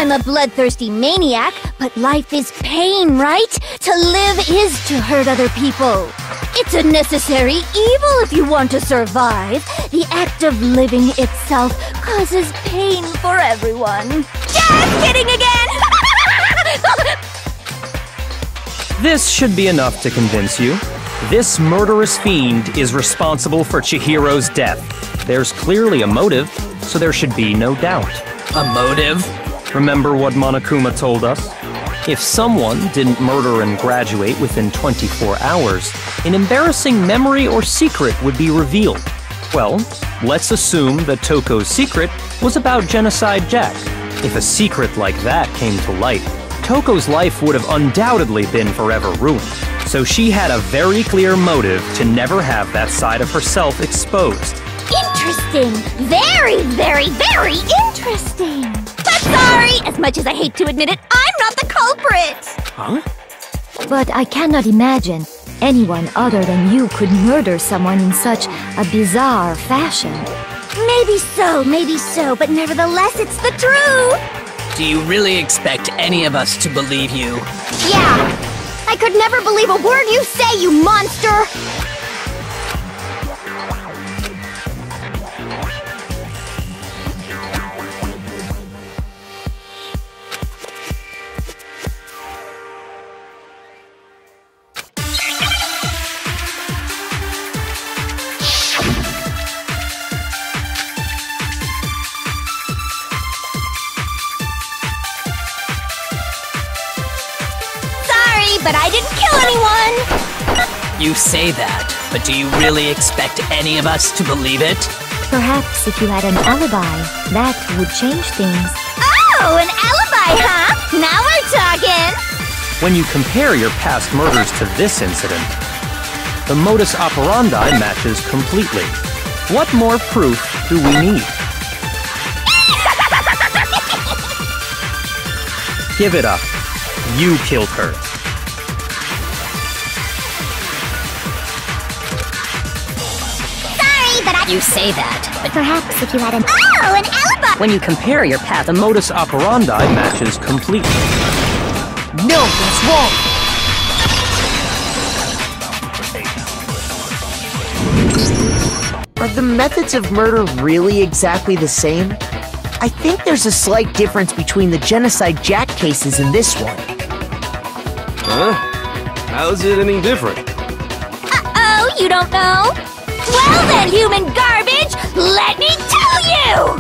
I'm a bloodthirsty maniac, but life is pain, right? To live is to hurt other people. It's a necessary evil if you want to survive. The act of living itself causes pain for everyone. Just kidding again! This should be enough to convince you. This murderous fiend is responsible for Chihiro's death. There's clearly a motive, so there should be no doubt. A motive? Remember what Monokuma told us? If someone didn't murder and graduate within 24 hours, an embarrassing memory or secret would be revealed. Well, let's assume that Toko's secret was about Genocide Jack. If a secret like that came to light, Toko's life would have undoubtedly been forever ruined. So she had a very clear motive to never have that side of herself exposed. Interesting. Very, very, very interesting. But sorry, as much as I hate to admit it, I'm not the culprit. Huh? But I cannot imagine anyone other than you could murder someone in such a bizarre fashion. Maybe so, but nevertheless, it's the truth. Do you really expect any of us to believe you? Yeah. I could never believe a word you say, you monster! But I didn't kill anyone! You say that, but do you really expect any of us to believe it? Perhaps if you had an alibi, that would change things. Oh, an alibi, huh? Now we're talking! When you compare your past murders to this incident, the modus operandi matches completely. What more proof do we need? Give it up. You killed her. You say that, but perhaps if you had an... Oh, an alibi! When you compare your path, the modus operandi matches completely. No, that's wrong! Are the methods of murder really exactly the same? I think there's a slight difference between the Genocide Jack cases and this one. Huh? How's it any different? Uh-oh, you don't know? Well then, human garbage, let me tell you!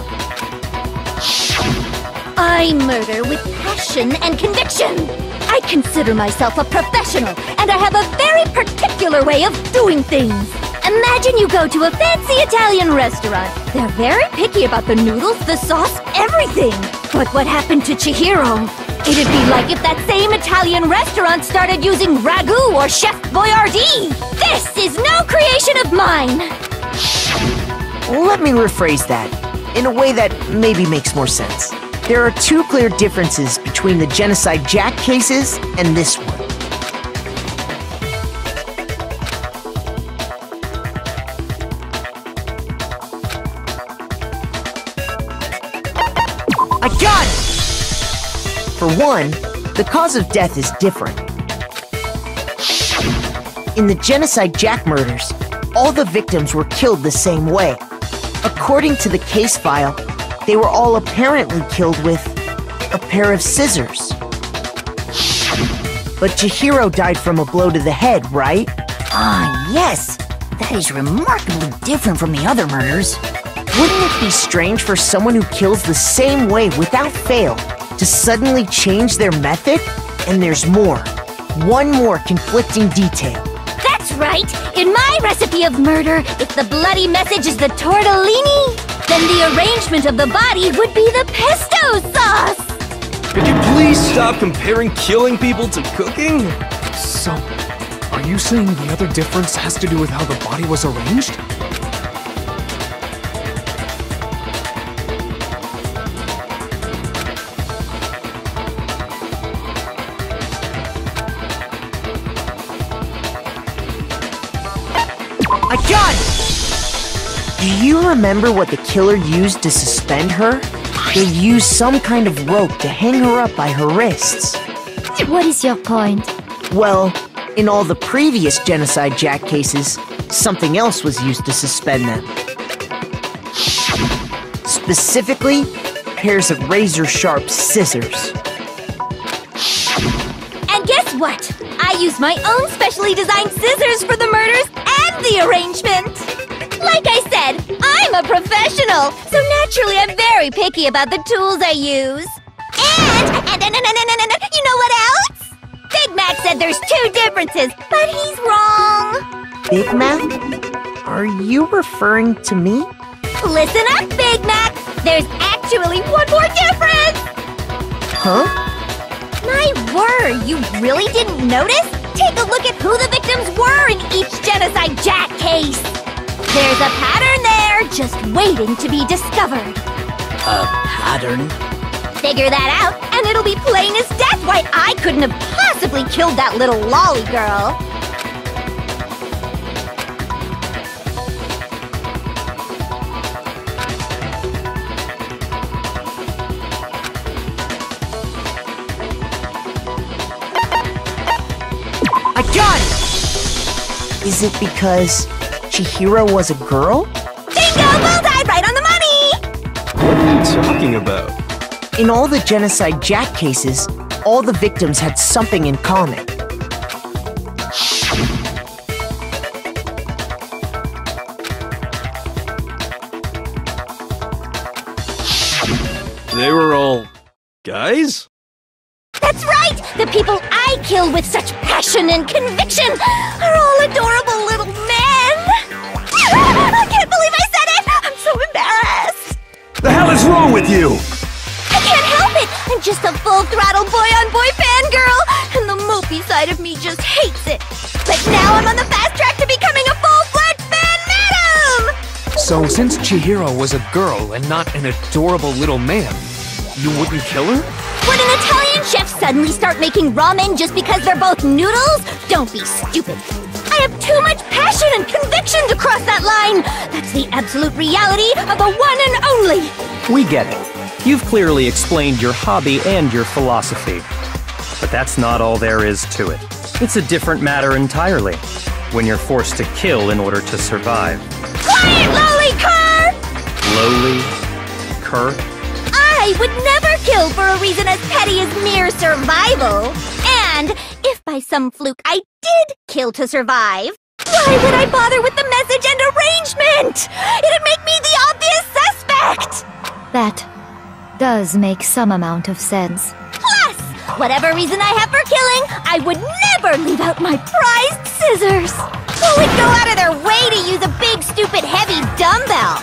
I murder with passion and conviction. I consider myself a professional, and I have a very particular way of doing things. Imagine you go to a fancy Italian restaurant. They're very picky about the noodles, the sauce, everything. But what happened to Chihiro? It'd be like if that same Italian restaurant started using ragu or Chef Boyardee. This is no creation of mine. Let me rephrase that, in a way that maybe makes more sense. There are two clear differences between the Genocide Jack cases and this one. I got it! For one, the cause of death is different. In the Genocide Jack murders, all the victims were killed the same way. According to the case file, they were all apparently killed with a pair of scissors. But Chihiro died from a blow to the head, right? Ah, yes! That is remarkably different from the other murders. Wouldn't it be strange for someone who kills the same way without fail to suddenly change their method? And there's more. One more conflicting detail. That's right! In my recipe of murder, if the bloody message is the tortellini, then the arrangement of the body would be the pesto sauce! Could you please stop comparing killing people to cooking? So, are you saying the other difference has to do with how the body was arranged? I got it! Do you remember what the killer used to suspend her? They used some kind of rope to hang her up by her wrists. What is your point? Well, in all the previous Genocide Jack cases, something else was used to suspend them. Specifically, pairs of razor-sharp scissors. And guess what? I used my own specially designed scissors for the murders and the arrangement. Like I said, I'm a professional, so naturally I'm very picky about the tools I use. And you know what else? Big Mac said there's 2 differences, but he's wrong. Big Mac? Are you referring to me? Listen up, Big Mac. There's actually one more difference. Huh? My word, you really didn't notice? Take a look at who the victims were in each Genocide Jack case. There's a pattern there, just waiting to be discovered. A pattern? Figure that out, and it'll be plain as death why I couldn't have possibly killed that little lolly girl. I got it! Is it because Chihiro was a girl? Bingo! Bullseye! Right on the money! What are you talking about? In all the Genocide Jack cases, all the victims had something in common. They were all guys? That's right! The people I kill with such passion and conviction are all adorable little men! I can't believe I said it! I'm so embarrassed! The hell is wrong with you? I can't help it! I'm just a full-throttle boy-on-boy fangirl, and the mopey side of me just hates it. But now I'm on the fast track to becoming a full-fledged fan madam! So since Chihiro was a girl and not an adorable little man, you wouldn't kill her? Would an Italian chef suddenly start making ramen just because they're both noodles? Don't be stupid. I have too much passion and conviction to cross that line. That's the absolute reality of the one and only. We get it. You've clearly explained your hobby and your philosophy. But that's not all there is to it. It's a different matter entirely, when you're forced to kill in order to survive. Quiet, lowly cur! Lowly? Cur? I would never kill for a reason as petty as mere survival. And if by some fluke I did kill to survive, why would I bother with the message and arrangement? It'd make me the obvious suspect! That does make some amount of sense. Plus, whatever reason I have for killing, I would never leave out my prized scissors. Who would go out of their way to use a big, stupid, heavy dumbbell?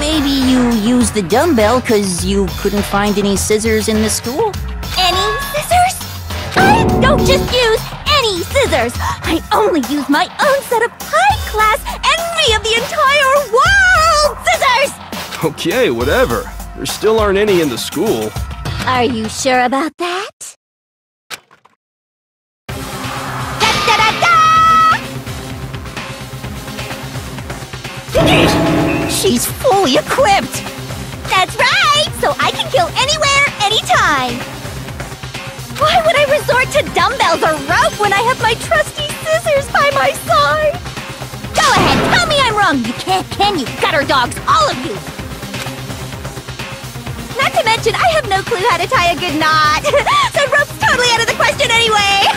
Maybe you used the dumbbell because you couldn't find any scissors in the school? Any scissors? I don't just use any scissors. I only use my own set of high-class, envy of the entire world scissors! Okay, whatever. There still aren't any in the school. Are you sure about that? She's fully equipped! That's right! So I can kill anywhere, anytime! Why would I resort to dumbbells or rope when I have my trusty scissors by my side? Go ahead, tell me I'm wrong! You can't, can you, gutter dogs, all of you! Not to mention, I have no clue how to tie a good knot! So rope's totally out of the question anyway!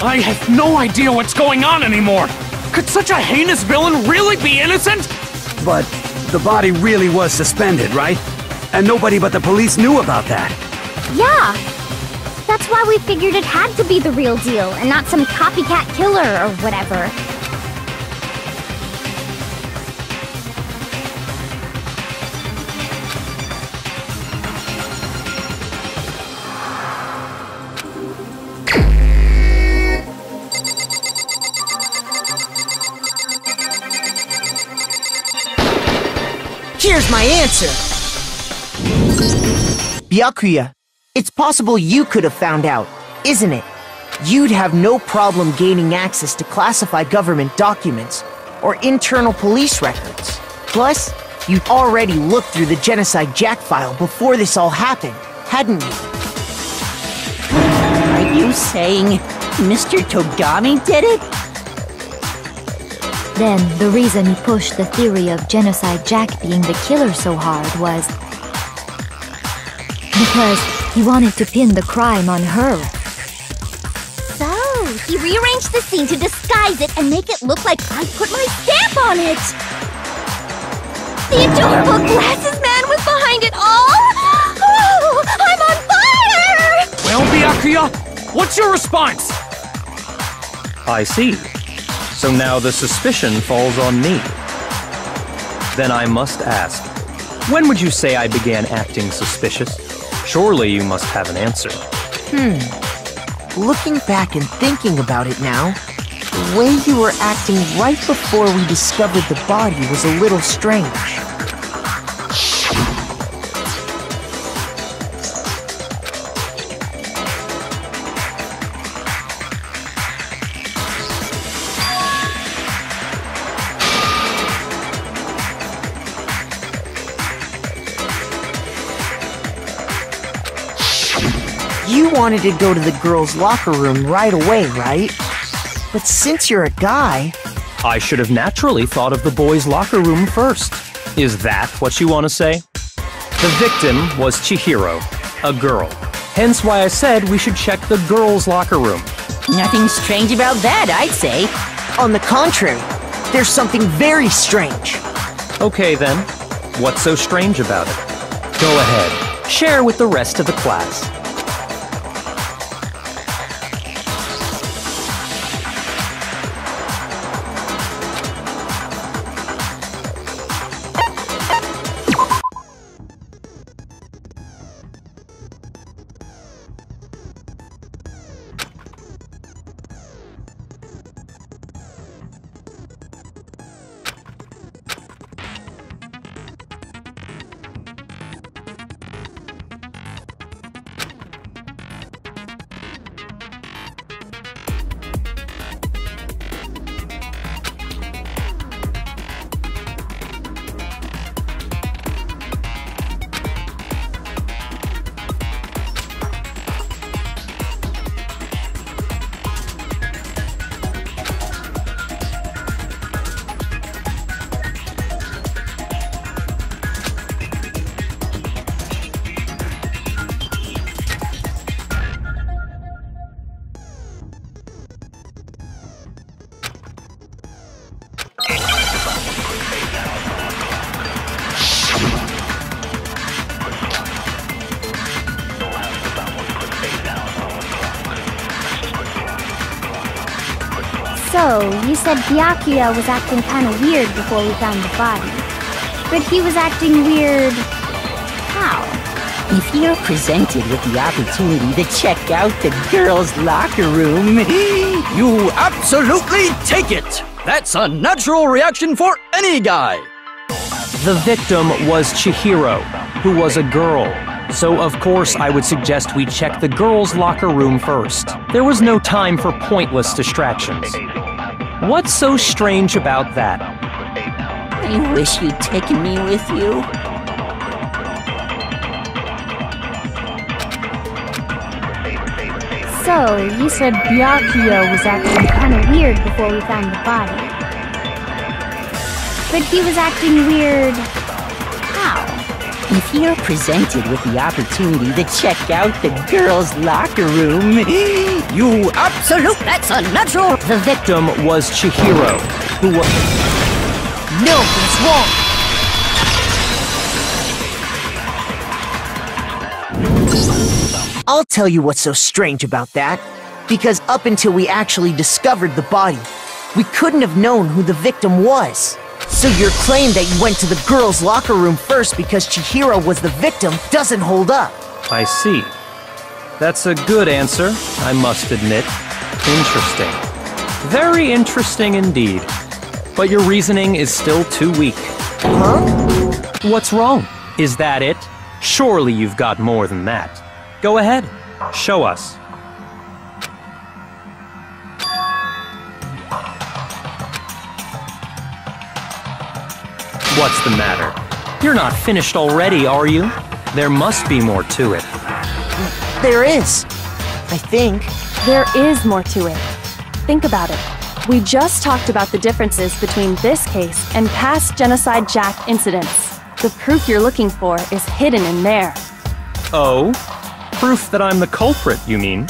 I have no idea what's going on anymore! Could such a heinous villain really be innocent? But the body really was suspended, right? And nobody but the police knew about that. Yeah. That's why we figured it had to be the real deal and not some copycat killer or whatever. Here's my answer! Byakuya, it's possible you could have found out, isn't it? You'd have no problem gaining access to classified government documents or internal police records. Plus, you'd already looked through the Genocide Jack file before this all happened, hadn't you? Are you saying Mr. Togami did it? Then, the reason he pushed the theory of Genocide Jack being the killer so hard was because he wanted to pin the crime on her. So, he rearranged the scene to disguise it and make it look like I put my stamp on it! The adorable glasses man was behind it all! Oh, I'm on fire! Well, Byakuya, what's your response? I see. So now the suspicion falls on me. Then I must ask, when would you say I began acting suspicious? Surely you must have an answer. Looking back and thinking about it now, the way you were acting right before we discovered the body was a little strange. You wanted to go to the girls' locker room right away, right? But since you're a guy... I should have naturally thought of the boys' locker room first. Is that what you want to say? The victim was Chihiro, a girl. Hence why I said we should check the girls' locker room. Nothing strange about that, I'd say. On the contrary, there's something very strange. Okay then, what's so strange about it? Go ahead, share with the rest of the class. So, you said Byakuya was acting kinda weird before we found the body. But he was acting weird... how? If you're presented with the opportunity to check out the girls' locker room... You absolutely take it! That's a natural reaction for any guy! The victim was Chihiro, who was a girl. So of course I would suggest we check the girls' locker room first. There was no time for pointless distractions. What's so strange about that? I wish you'd taken me with you. So, you said Byakuya was acting kinda weird before we found the body. But he was acting weird... how? If you're presented with the opportunity to check out the girls' locker room... You absolute... That's a natural... The victim was Chihiro, who was... No, that's wrong! I'll tell you what's so strange about that. Because up until we actually discovered the body, we couldn't have known who the victim was. So your claim that you went to the girls' locker room first because Chihiro was the victim doesn't hold up. I see. That's a good answer, I must admit. Interesting. Very interesting indeed. But your reasoning is still too weak. Huh? What's wrong? Is that it? Surely you've got more than that. Go ahead. Show us. What's the matter? You're not finished already, are you? There must be more to it. There is. I think. There is more to it. Think about it. We just talked about the differences between this case and past Genocide Jack incidents. The proof you're looking for is hidden in there. Oh? Proof that I'm the culprit, you mean?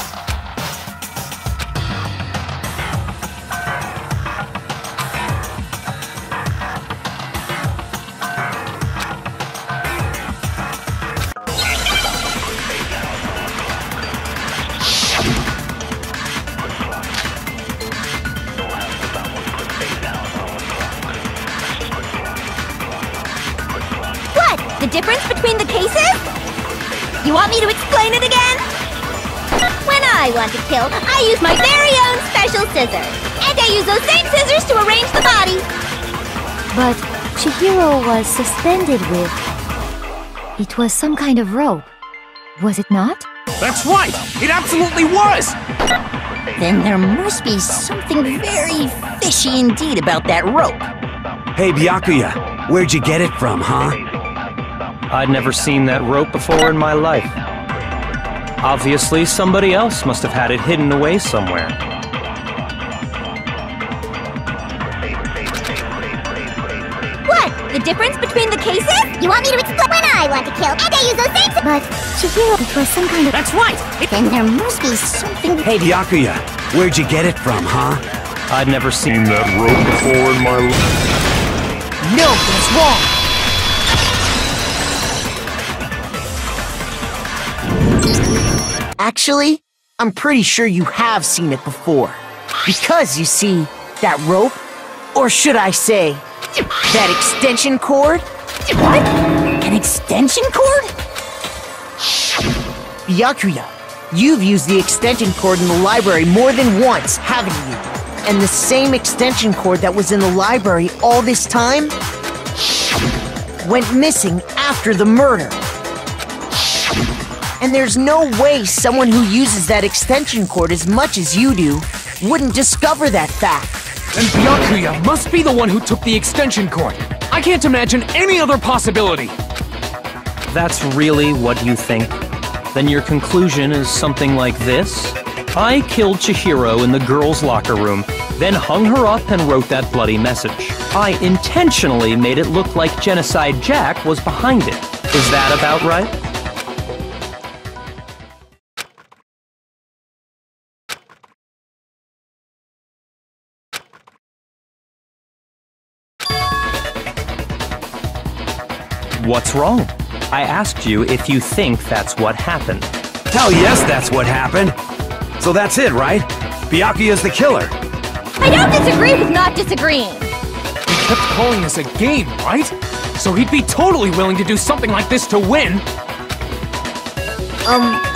The difference between the cases? You want me to explain it again? When I want to kill, I use my very own special scissors. And I use those same scissors to arrange the body. But Chihiro was suspended with... It was some kind of rope. Was it not? That's right! It absolutely was! Then there must be something very fishy indeed about that rope. Hey, Byakuya, where'd you get it from, huh? I'd never seen that rope before in my life. Obviously, somebody else must have had it hidden away somewhere. What? The difference between the cases? You want me to explain? When I want to kill, and I use those same... But, Chihiro, it was some kind of... That's right! Then there must be something... Hey, Byakuya, where'd you get it from, huh? I'd never seen that rope before in my life. No, that's wrong! Actually, I'm pretty sure you have seen it before. Because, you see, that rope, or should I say, that extension cord? What? An extension cord? Byakuya, you've used the extension cord in the library more than once, haven't you? And the same extension cord that was in the library all this time went missing after the murder. And there's no way someone who uses that extension cord as much as you do wouldn't discover that fact. And Byakuya must be the one who took the extension cord. I can't imagine any other possibility. That's really what you think? Then your conclusion is something like this? I killed Chihiro in the girls' locker room, then hung her up and wrote that bloody message. I intentionally made it look like Genocide Jack was behind it. Is that about right? What's wrong? I asked you if you think that's what happened. Hell yes, that's what happened. So that's it, right? Byakuya's the killer. I don't disagree with not disagreeing. He kept calling this a game, right? So he'd be totally willing to do something like this to win.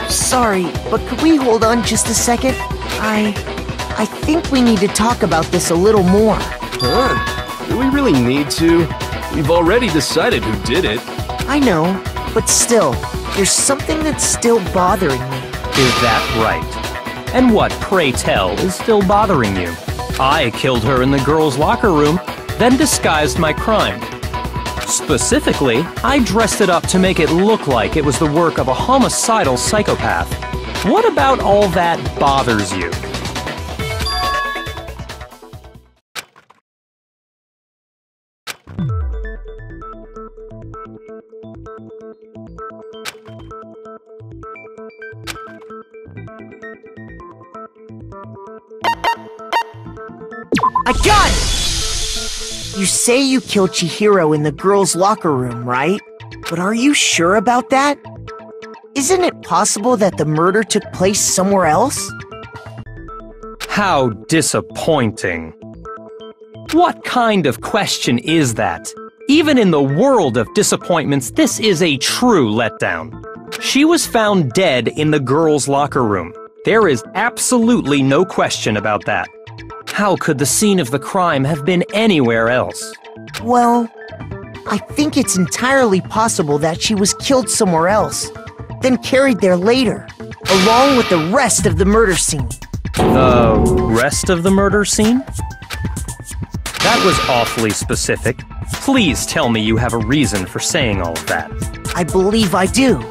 Sorry, but could we hold on just a second? I think we need to talk about this a little more. Huh? Do we really need to? We've already decided who did it. I know, but still, there's something that's still bothering me. Is that right? And what, pray tell, is still bothering you? I killed her in the girls' locker room, then disguised my crime. Specifically, I dressed it up to make it look like it was the work of a homicidal psychopath. What about all that bothers you? I got it! You say you killed Chihiro in the girls' locker room, right? But are you sure about that? Isn't it possible that the murder took place somewhere else? How disappointing. What kind of question is that? Even in the world of disappointments, this is a true letdown. She was found dead in the girls' locker room. There is absolutely no question about that. How could the scene of the crime have been anywhere else? Well, I think it's entirely possible that she was killed somewhere else, then carried there later, along with the rest of the murder scene. The rest of the murder scene? That was awfully specific. Please tell me you have a reason for saying all of that. I believe I do.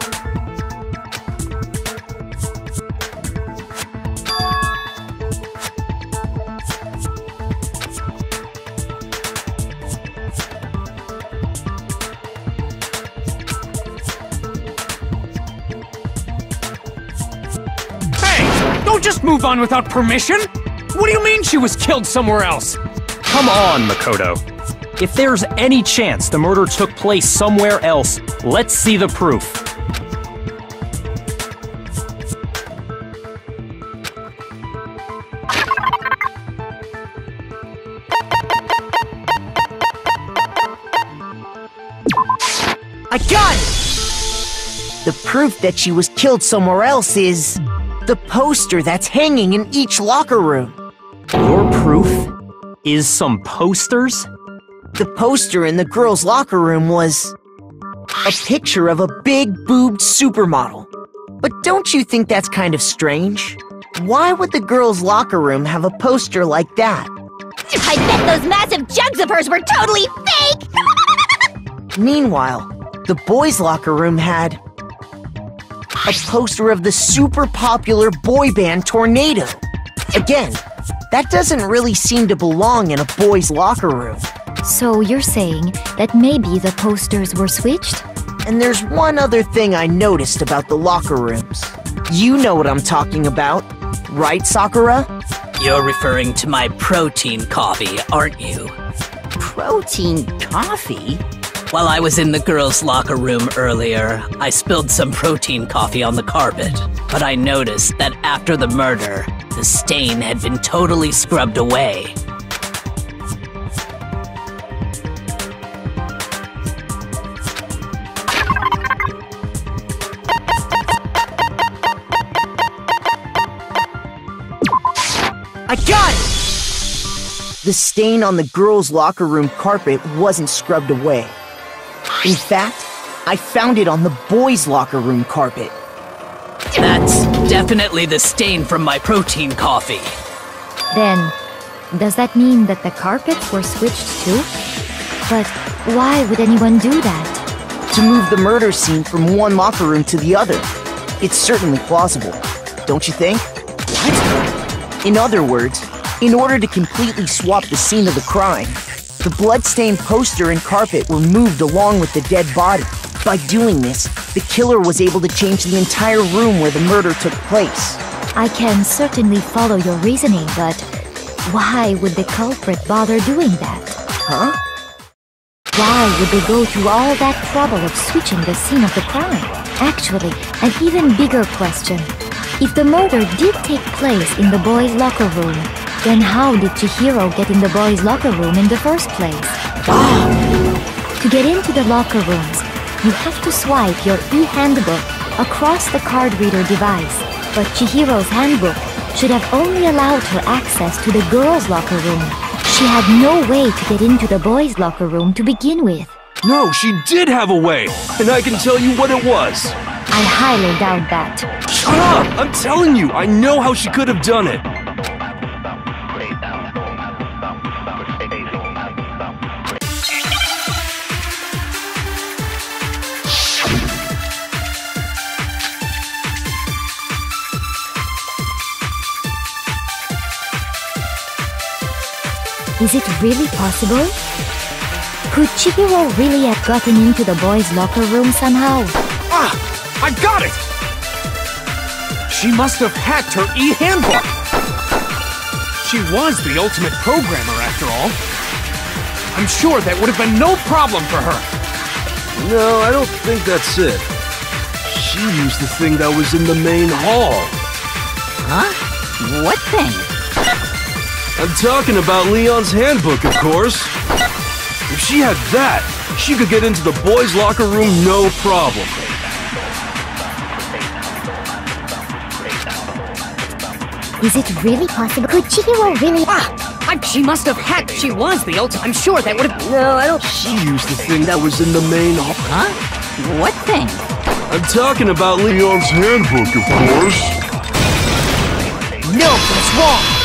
Don't just move on without permission! What do you mean she was killed somewhere else? Come on, Makoto. If there's any chance the murder took place somewhere else, let's see the proof. I got it! The proof that she was killed somewhere else is the poster that's hanging in each locker room. Your proof is some posters? The poster in the girls' locker room was a picture of a big-boobed supermodel. But don't you think that's kind of strange? Why would the girls' locker room have a poster like that? I bet those massive jugs of hers were totally fake! Meanwhile, the boys' locker room had a poster of the super popular boy band Tornado. Again, that doesn't really seem to belong in a boys' locker room. So you're saying that maybe the posters were switched? And there's one other thing I noticed about the locker rooms. You know what I'm talking about, right, Sakura? You're referring to my protein coffee, aren't you? Protein coffee? While I was in the girls' locker room earlier, I spilled some protein coffee on the carpet. But I noticed that after the murder, the stain had been totally scrubbed away. I got it! The stain on the girls' locker room carpet wasn't scrubbed away. In fact, I found it on the boys' locker room carpet. That's definitely the stain from my protein coffee. Then, does that mean that the carpets were switched too? But why would anyone do that? To move the murder scene from one locker room to the other. It's certainly plausible, don't you think? What? In other words, in order to completely swap the scene of the crime, the blood-stained poster and carpet were moved along with the dead body. By doing this, the killer was able to change the entire room where the murder took place. I can certainly follow your reasoning, but why would the culprit bother doing that? Huh? Why would they go through all that trouble of switching the scene of the crime? Actually, an even bigger question. If the murder did take place in the boys' locker room, then how did Chihiro get in the boys' locker room in the first place? To get into the locker rooms, you have to swipe your e-handbook across the card reader device. But Chihiro's handbook should have only allowed her access to the girls' locker room. She had no way to get into the boys' locker room to begin with. No, she did have a way, and I can tell you what it was. I highly doubt that. Shut up! I'm telling you, I know how she could have done it. Is it really possible? Could Chihiro really have gotten into the boys' locker room somehow? Ah! I got it! She must have hacked her e-handbook! She was the ultimate programmer, after all. I'm sure that would have been no problem for her. No, I don't think that's it. She used the thing that was in the main hall. Huh? What thing? I'm talking about Leon's handbook, of course. If she had that, she could get into the boys' locker room no problem. Is it really possible? Could Chihiro really... She must have hacked. She was the ultimate. I'm sure that would have... No, I don't... She used the thing that was in the main hall. Huh? What thing? I'm talking about Leon's handbook, of course. No, that's wrong!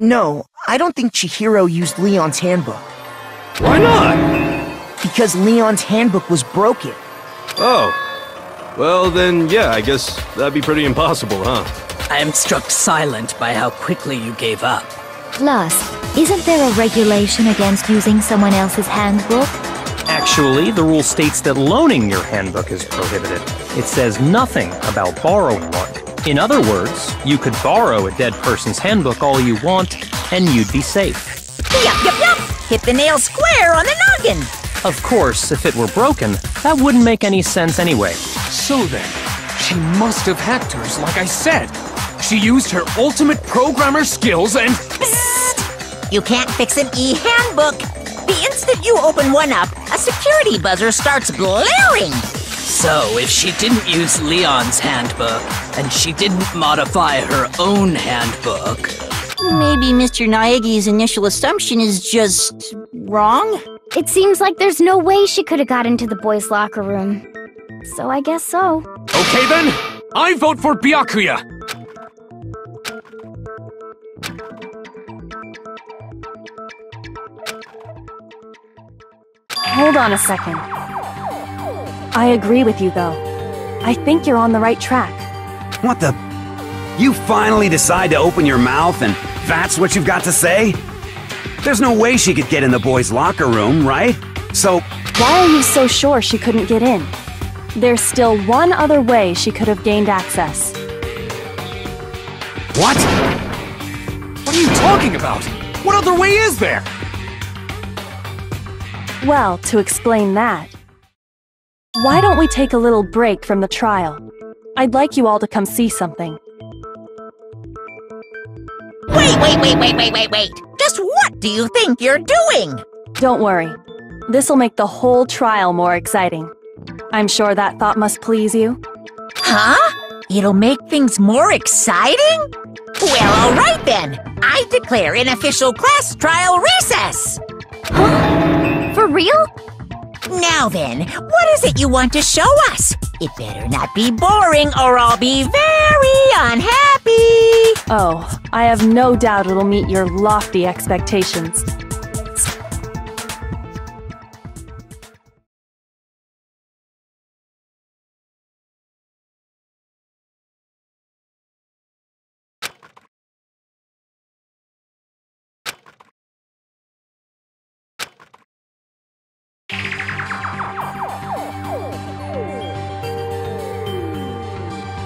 No, I don't think Chihiro used Leon's handbook. Why not? Because Leon's handbook was broken. Oh. Well, then, yeah, I guess that'd be pretty impossible, huh? I am struck silent by how quickly you gave up. Plus, isn't there a regulation against using someone else's handbook? Actually, the rule states that loaning your handbook is prohibited. It says nothing about borrowing one. In other words, you could borrow a dead person's handbook all you want, and you'd be safe. Yup. Hit the nail square on the noggin. Of course, if it were broken, that wouldn't make any sense anyway. So then, she must have hacked hers, like I said. She used her ultimate programmer skills and... Psst! You can't fix an e-handbook. The instant you open one up, a security buzzer starts blaring. So, if she didn't use Leon's handbook, and she didn't modify her own handbook... Maybe Mr. Naegi's initial assumption is just... wrong? It seems like there's no way she could have got into the boys' locker room. So I guess so. Okay then, I vote for Byakuya. Hold on a second. I agree with you, though. I think you're on the right track. What the? You finally decide to open your mouth and that's what you've got to say? There's no way she could get in the boys' locker room, right? So... Why are you so sure she couldn't get in? There's still one other way she could have gained access. What? What are you talking about? What other way is there? Well, to explain that, why don't we take a little break from the trial? I'd like you all to come see something. Wait. Just what do you think you're doing? Don't worry. This'll make the whole trial more exciting. I'm sure that thought must please you. Huh? It'll make things more exciting? Well, all right then. I declare an official class trial recess. Huh? For real? Now then, what is it you want to show us? It better not be boring or I'll be very unhappy. Oh, I have no doubt it'll meet your lofty expectations.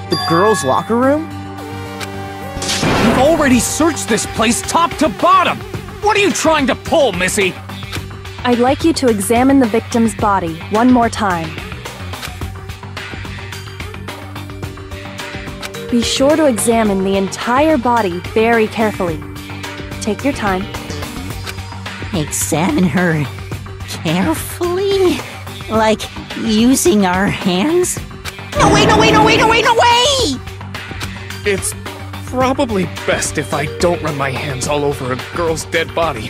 The girls' locker room? We've already searched this place top to bottom! What are you trying to pull, Missy? I'd like you to examine the victim's body one more time. Be sure to examine the entire body very carefully. Take your time. Examine her carefully? Like using our hands? No way! It's probably best if I don't run my hands all over a girl's dead body.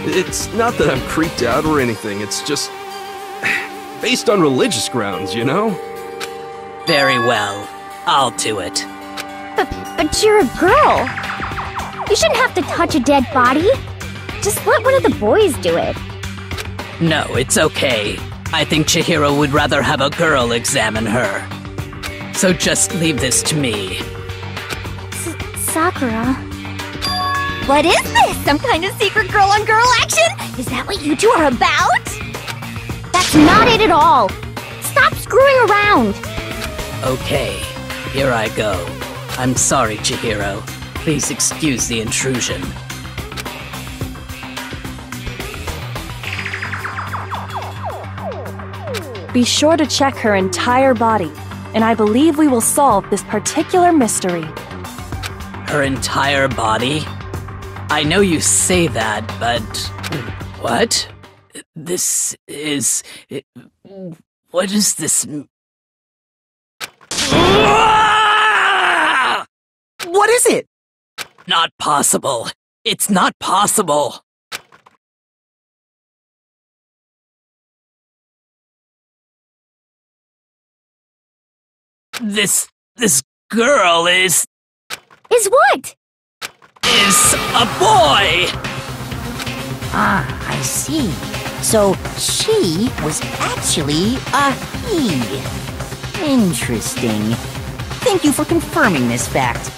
It's not that I'm creeped out or anything, it's just... based on religious grounds, you know? Very well. I'll do it. But you're a girl. You shouldn't have to touch a dead body. Just let one of the boys do it. No, it's okay. I think Chihiro would rather have a girl examine her. So just leave this to me. Sakura. What is this? Some kind of secret girl-on-girl action? Is that what you two are about? That's not it at all. Stop screwing around. Okay, here I go. I'm sorry, Chihiro. Please excuse the intrusion. Be sure to check her entire body, and I believe we will solve this particular mystery. Her entire body? I know you say that, but... What? This is... What is this... What is it? Not possible. It's not possible. This girl is... Is what? is a boy! Ah, I see. So she was actually a he. Interesting. Thank you for confirming this fact.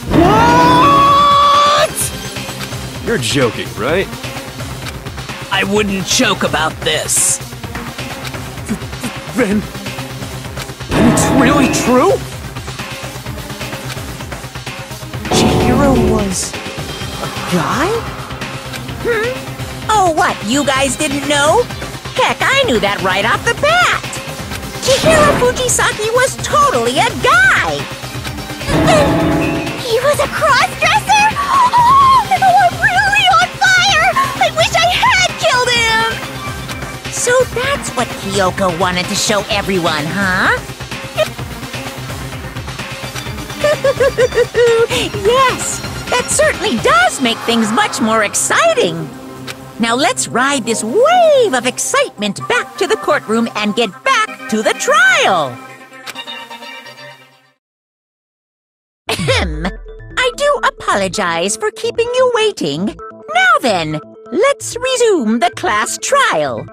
What? You're joking, right? I wouldn't joke about this. Then it's really true? Chihiro was a guy? Oh, what, you guys didn't know? Heck, I knew that right off the bat! Chihiro Fujisaki was totally a guy! He was a cross-dresser? Oh, I'm really on fire! I wish I had killed him! So that's what Kyoko wanted to show everyone, huh? Yes, that certainly does make things much more exciting. Now let's ride this wave of excitement back to the courtroom and get back to the trial. Ahem. I do apologize for keeping you waiting. Now then, let's resume the class trial.